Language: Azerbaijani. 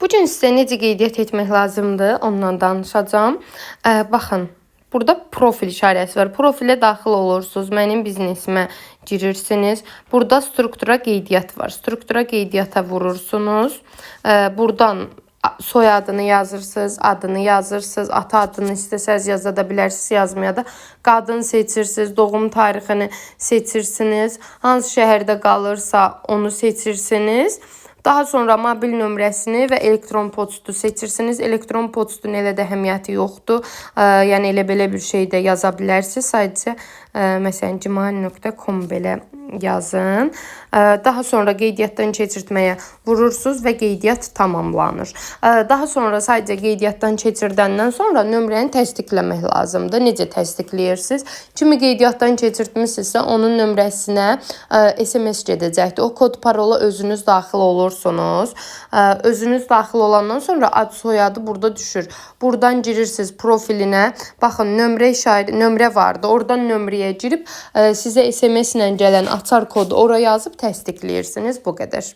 Bu gün sizə necə qeydiyyat etmək lazımdır, ondan danışacağım. Baxın, burada profil işarəsi var. Profilə daxil olursunuz, mənim biznesimə girirsiniz. Burada struktura qeydiyyat var. Struktura qeydiyyata vurursunuz. Buradan soyadını yazırsınız, adını yazırsınız, ata adını istəsəz yaza da bilərsiniz, yazmaya da. Qadın seçirsiniz, doğum tarixini seçirsiniz. Hansı şəhərdə qalırsa onu seçirsiniz. Daha sonra mobil nömrəsini və elektron poçtu seçirsiniz. Elektron poçtun elə də əhəmiyyəti yoxdur. Yəni elə belə bir şey də yaza bilərsiniz. Sadəcə məsələn gmail.com belə yazın. Daha sonra qeydiyyatdan keçirtməyə vurursunuz və qeydiyyat tamamlanır. Daha sonra sadəcə qeydiyyatdan keçirdəndən sonra nömrəni təsdiqləmək lazımdır. Necə təsdiqləyirsiniz? Kimi qeydiyyatdan keçirtmisinizsə onun nömrəsinə SMS gedəcəkdir. O kod parola özünüz daxil olursunuz. Özünüz daxil olandan sonra ad soyadı burada düşür. Buradan girirsiniz profilinə. Baxın nömrə vardı. Oradan nömrəyə girib sizə SMS ilə gələn açar kodu oraya yazıb təsdiqləyirsiniz. Bu qədər.